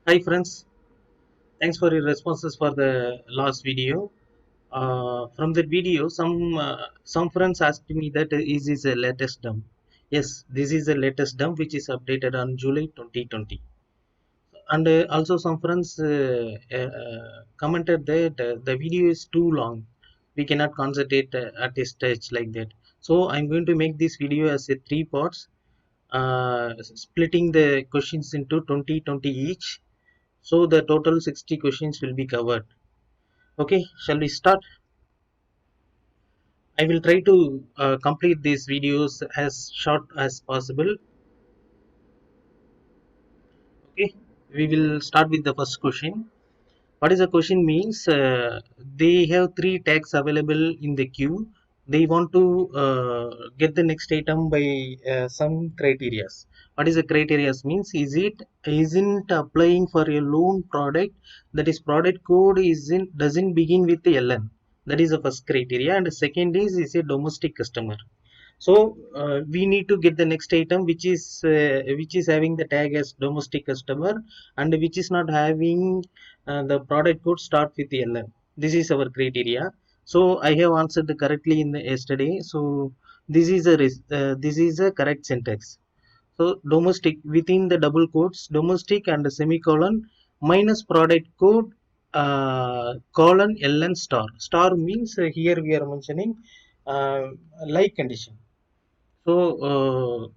Hi friends, thanks for your responses for the last video. From that video, some friends asked me that is this a latest dump? Yes, this is the latest dump which is updated on July 2020. And also some friends commented that the video is too long. We cannot concentrate at a stage like that. So I'm going to make this video as a three parts, splitting the questions into 20 each. So the total 60 questions will be covered. Okay, shall we start? I will try to complete these videos as short as possible. Okay, we will start with the first question. What is the question means? They have three tags available in the queue. They want to get the next item by some criterias. What is the criterias means? Isn't applying for a loan product, that is product code isn't doesn't begin with the LN. That is the first criteria, and the second is a domestic customer. So we need to get the next item which is having the tag as domestic customer, and which is not having the product code start with LN. This is our criteria. So I have answered correctly in the yesterday. So this is a correct syntax. So domestic within the double quotes, domestic and semicolon minus product code colon LN star. Star means here we are mentioning uh, like condition. So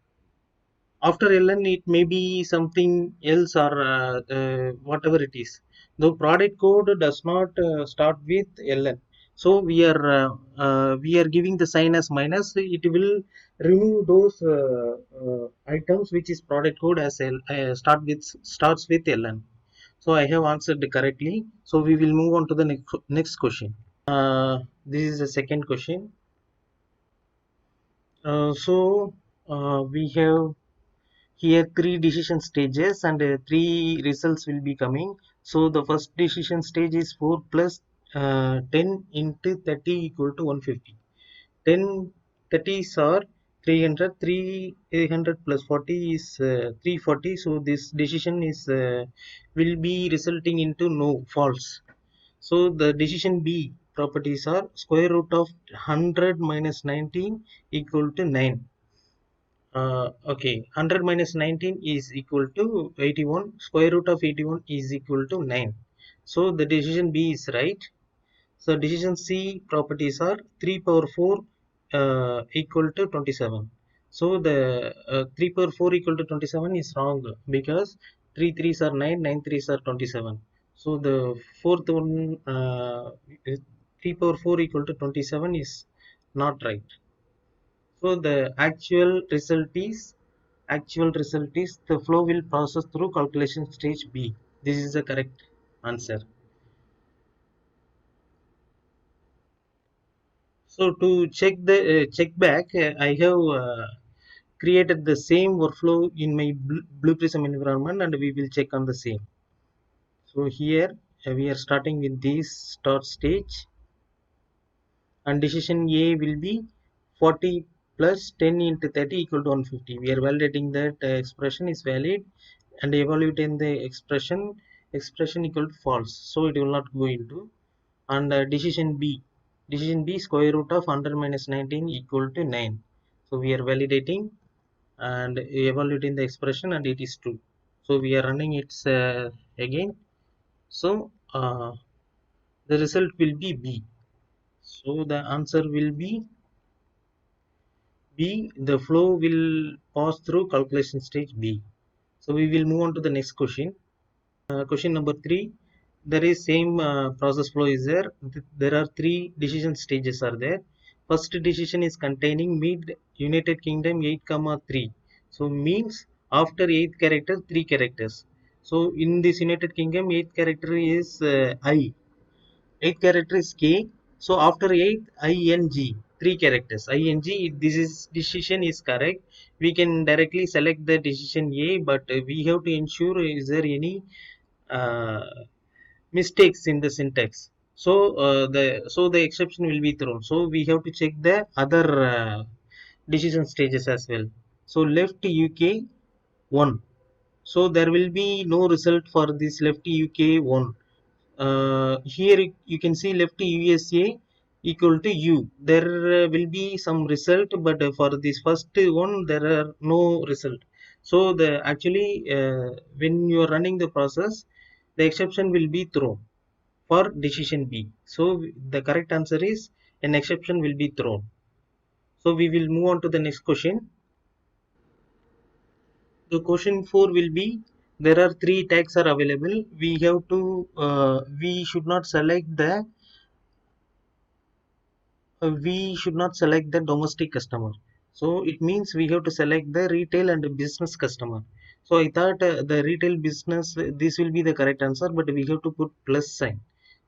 after LN, it may be something else or whatever it is. The product code does not start with LN. So we are giving the sign as minus. It will remove those items which is product code as starts with LN. So I have answered correctly. So we will move on to the next question. This is the second question. We have here three decision stages, and three results will be coming. So the first decision stage is 4 plus 10 into 30 equal to 150. 10 30s are 300. 300 plus 40 is 340. So this decision is will be resulting into no, false. So the decision B properties are square root of 100 minus 19 equal to 9. Okay, 100 minus 19 is equal to 81. Square root of 81 is equal to 9. So the decision B is right. So decision C properties are 3 power 4 equal to 27. So the 3 power 4 equal to 27 is wrong, because 3 threes are 9, 9 threes are 27. So the fourth one, 3 power 4 equal to 27 is not right. So the actual result is the flow will process through calculation stage B. This is the correct answer. So to check back, I have created the same workflow in my Blue Prism environment, and we will check on the same. So here we are starting with this start stage, and decision A will be 40 plus 10 into 30 equal to 150. We are validating that expression is valid, and evaluating the expression equal to false, so it will not go into. And decision B square root of 100 minus 19 equal to 9. So we are validating and evaluating the expression, and it is true. So we are running it again. So the result will be B. So the answer will be B. The flow will pass through calculation stage B. So we will move on to the next question. Question number 3. There is same process flow is there. There are three decision stages are there. First decision is containing mid United Kingdom 8 comma 3. So means after 8th character 3 characters. So in this United Kingdom 8th character is I. 8th character is K. So after 8th ING, three characters ING. If this is decision is correct, we can directly select the decision A, but we have to ensure is there any uh, mistakes in the syntax. So the exception will be thrown. So we have to check the other decision stages as well. So left UK 1. So there will be no result for this left UK1. Here you can see left USA equal to U. There will be some result, but for this first one there are no result. So the actually when you are running the process, the exception will be thrown for decision B. So the correct answer is an exception will be thrown. So we will move on to the next question. The question 4 will be, there are three tags are available. We have to we should not select the domestic customer. So it means we have to select the retail and the business customer. So I thought the retail business, this will be the correct answer, but we have to put plus sign.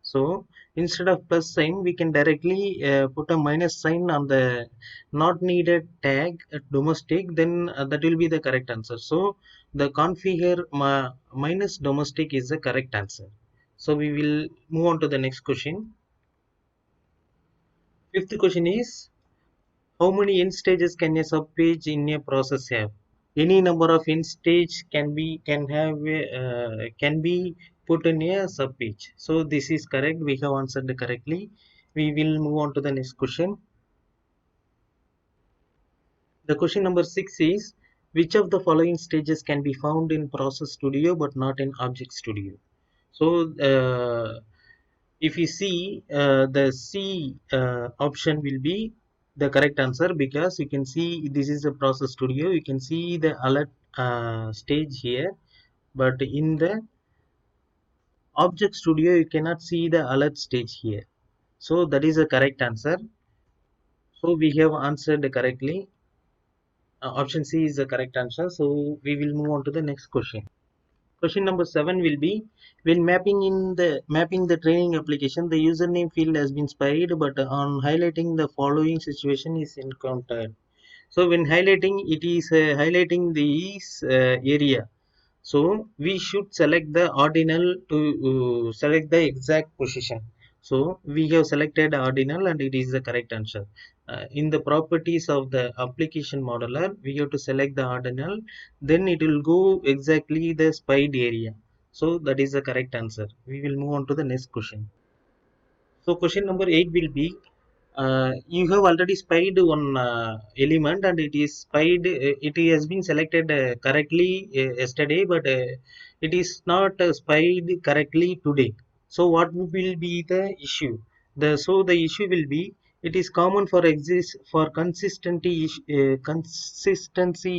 So instead of plus sign, we can directly put a minus sign on the not needed tag domestic, then that will be the correct answer. So the configure minus domestic is the correct answer. So we will move on to the next question. Fifth question is, how many end stages can a subpage in a process have? Any number of end stage can be put in a subpage. So this is correct. We have answered correctly. We will move on to the next question. The question number 6 is, which of the following stages can be found in Process Studio but not in Object Studio? So if you see the C option will be the correct answer, because you can see this is a Process Studio. You can see the alert stage here, but in the Object Studio you cannot see the alert stage here. So that is the correct answer. So we have answered correctly. Option C is the correct answer. So we will move on to the next question. Question number 7 will be, when mapping the training application, the username field has been spied, but on highlighting the following situation is encountered. So when highlighting, it is highlighting this area. So we should select the ordinal to select the exact position. So we have selected ordinal and it is the correct answer. In the properties of the application modeler, we have to select the ordinal, then it will go exactly the spied area. So that is the correct answer. We will move on to the next question. So question number 8 will be, you have already spied one element and it is spied, it has been selected correctly yesterday, but it is not spied correctly today. So what will be the issue? The issue will be, it is common for consistency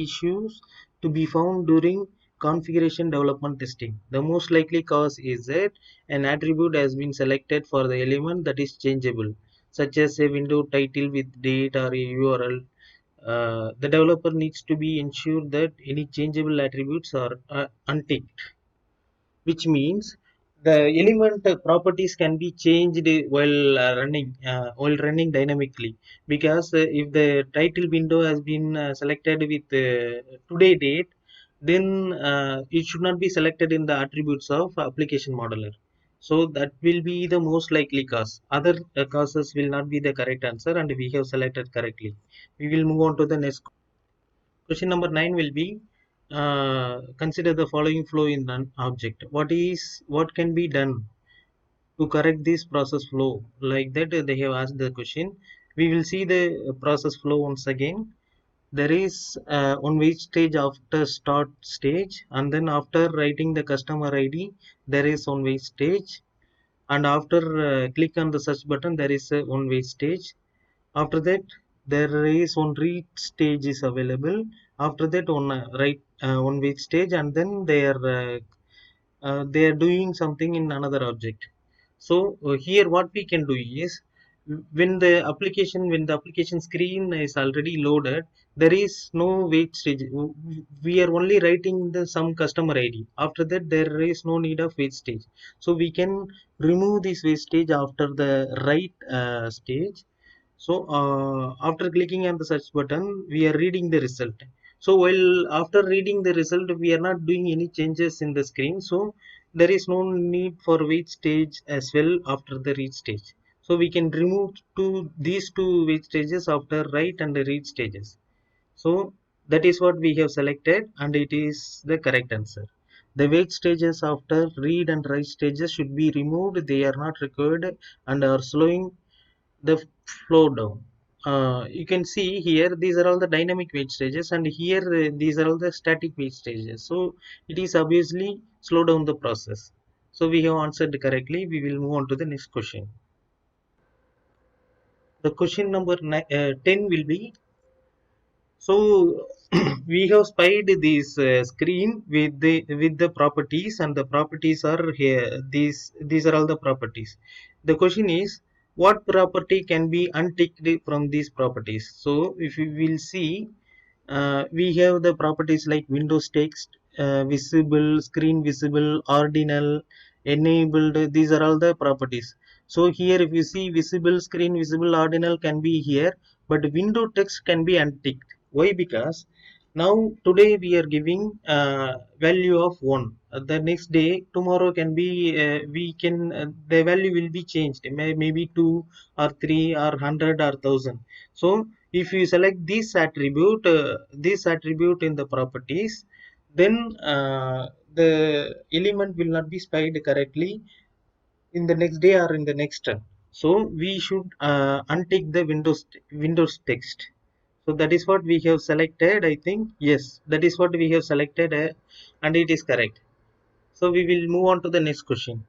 issues to be found during configuration development testing. The most likely cause is that an attribute has been selected for the element that is changeable, such as a window title with date or a URL. The developer needs to be ensured that any changeable attributes are unticked, which means the element properties can be changed while running dynamically, because if the title window has been selected with today date, then it should not be selected in the attributes of application modeler. So that will be the most likely cause. Other causes will not be the correct answer, and we have selected correctly. We will move on to the next question. Number 9 will be, consider the following flow in an object. What can be done to correct this process flow? Like that, they have asked the question. We will see the process flow once again. There is one wait stage after start stage, and then after writing the customer ID, there is one wait stage, and after click on the search button, there is a one wait stage. After that, there is one read stage is available. After that, one wait stage, and then they are doing something in another object. So here what we can do is, when the application screen is already loaded, there is no wait stage. We are only writing the some customer ID. After that, there is no need of wait stage. So we can remove this wait stage after the write stage. So after clicking on the search button, we are reading the result. So while after reading the result, we are not doing any changes in the screen. So there is no need for wait stage as well after the read stage. So we can remove these two wait stages after write and read stages. So That is what we have selected, and it is the correct answer. The wait stages after read and write stages should be removed. They are not required and are slowing the flow down. You can see here these are all the dynamic wait stages, and here these are all the static wait stages. So it is obviously slow down the process. So we have answered correctly. We will move on to the next question. The question number 10 will be, so we have spied this screen with the properties, and the properties are here. These are all the properties. The question is, what property can be unticked from these properties? So if you will see, we have the properties like Windows text, visible, screen visible, ordinal, enabled. These are all the properties. So here if you see, visible, screen visible, ordinal can be here, but window text can be unticked. Why? Because now today we are giving value of 1. The next day, tomorrow can be, we can, the value will be changed, maybe 2 or 3 or 100 or 1000. So if you select this attribute in the properties, then the element will not be spied correctly in the next day or in the next run. So we should untick the windows text. So that is what we have selected, I think. Yes, that is what we have selected, and it is correct. So we will move on to the next question.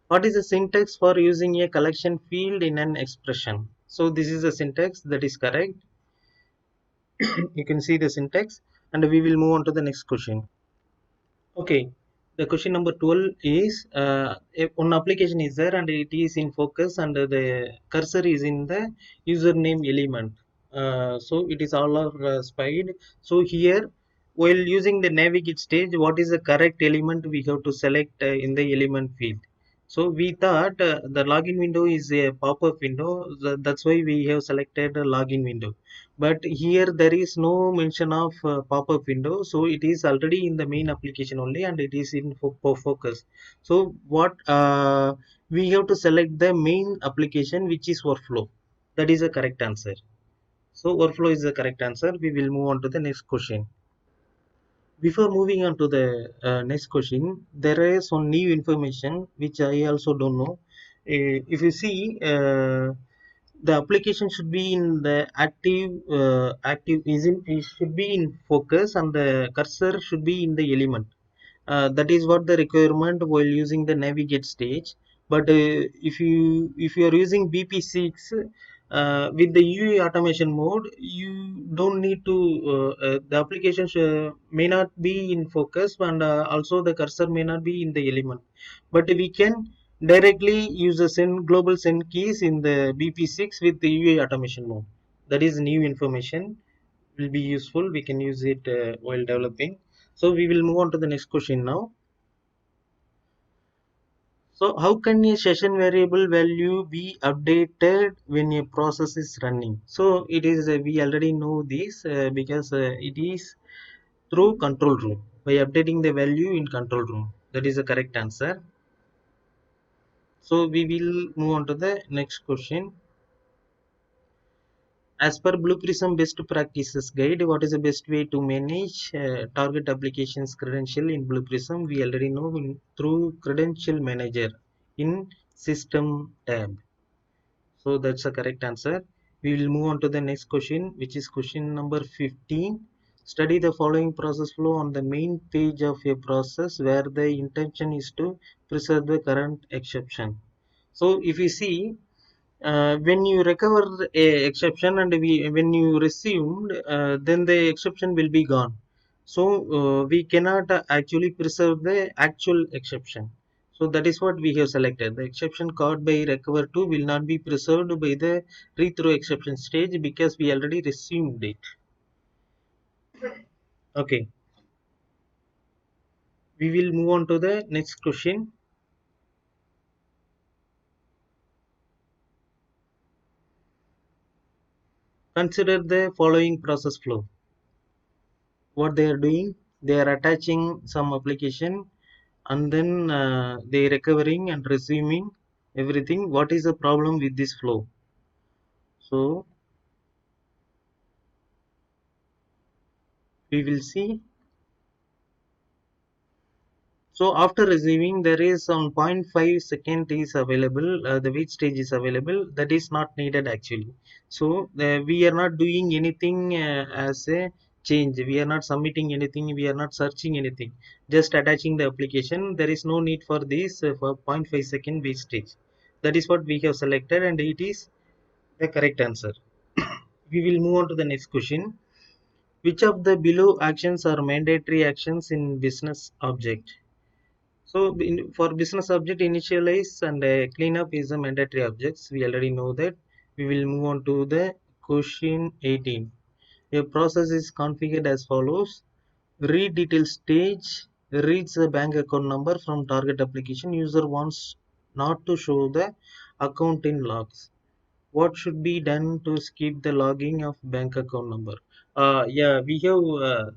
What is the syntax for using a collection field in an expression? So this is the syntax that is correct. You can see the syntax, and we will move on to the next question. Okay, the question number 12 is, if one application is there and it is in focus, and the cursor is in the username element. So it is all are spied. So here, while using the navigate stage, what is the correct element we have to select in the element field? So we thought the login window is a pop-up window. That's why we have selected a login window. But here there is no mention of pop-up window, so it is already in the main application only, and it is in focus. So what we have to select the main application, which is workflow. That is the correct answer. So workflow is the correct answer. We will move on to the next question. Before moving on to the next question, there is some new information which I also don't know. If you see, the application should be in the active is in, it should be in focus, and the cursor should be in the element. That is what the requirement while using the navigate stage. But if you are using BP6 with the UI automation mode, you don't need to, the application may not be in focus, and also the cursor may not be in the element, but we can directly use the global send keys in the BP6 with the UI automation mode. That is new information, will be useful. We can use it while developing. So we will move on to the next question now. So how can a session variable value be updated when a process is running? So it is, we already know this because it is through control room, by updating the value in control room. That is the correct answer. So we will move on to the next question. As per Blue Prism best practices guide, what is the best way to manage target applications credential in Blue Prism? We already know through credential manager in system tab. So that's the correct answer. We will move on to the next question, which is question number 15. Study the following process flow on the main page of a process where the intention is to preserve the current exception. So if you see, when you recover a exception and when you resumed, then the exception will be gone. So we cannot actually preserve the actual exception. So that is what we have selected. The exception caught by recover to will not be preserved by the rethrow exception stage because we already resumed it. Okay, we will move on to the next question. Consider the following process flow. What they are doing, they are attaching some application, and then they recovering and resuming everything. What is the problem with this flow? So we will see. So after receiving, there is on 0.5 second is available. The wait stage is available. That is not needed actually. So we are not doing anything as a change. We are not submitting anything. We are not searching anything. Just attaching the application. There is no need for this for 0.5 second wait stage. That is what we have selected, and it is the correct answer. We will move on to the next question. Which of the below actions are mandatory actions in business object? So for business object, initialize and cleanup is a mandatory objects. We already know that. We will move on to the question 18. A process is configured as follows. Read detail stage reads the bank account number from target application. User wants not to show the account in logs. What should be done to skip the logging of bank account number? Yeah, we have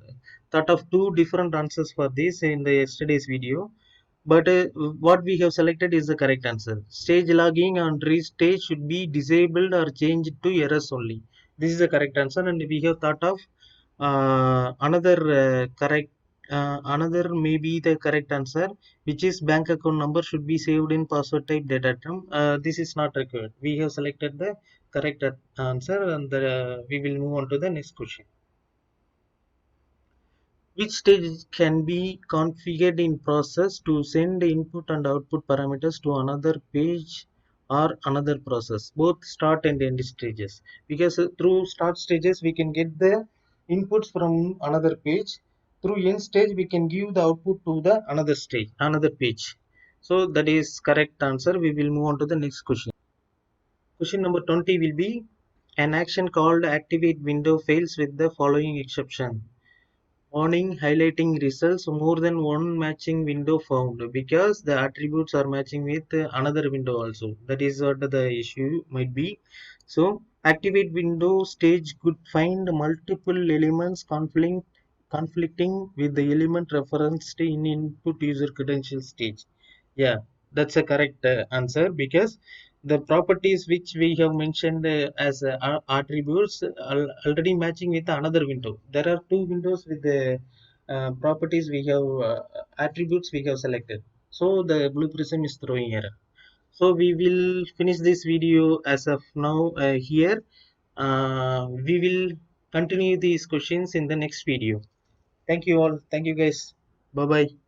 thought of two different answers for this in the yesterday's video, but what we have selected is the correct answer. Stage logging on restage should be disabled or changed to errors only. This is the correct answer, and we have thought of another correct another maybe the correct answer, which is bank account number should be saved in password type data term. This is not required. We have selected the correct answer, and we will move on to the next question. Which stage can be configured in process to send input and output parameters to another page or another process, both start and end stages? Because through start stages we can get the inputs from another page. Through end stage we can give the output to the another stage, another page. So that is correct answer. We will move on to the next question. Question number 20 will be, an action called activate window fails with the following exception. Warning highlighting results more than one matching window found because the attributes are matching with another window also. That is what the issue might be. So activate window stage could find multiple elements conflicting with the element referenced in input user credential stage. Yeah, that's a correct answer, because the properties which we have mentioned as attributes are already matching with another window. There are two windows with the properties we have attributes we have selected. So the blue prism is throwing error. So we will finish this video as of now here. We will continue these questions in the next video. Thank you all. Thank you guys. Bye bye.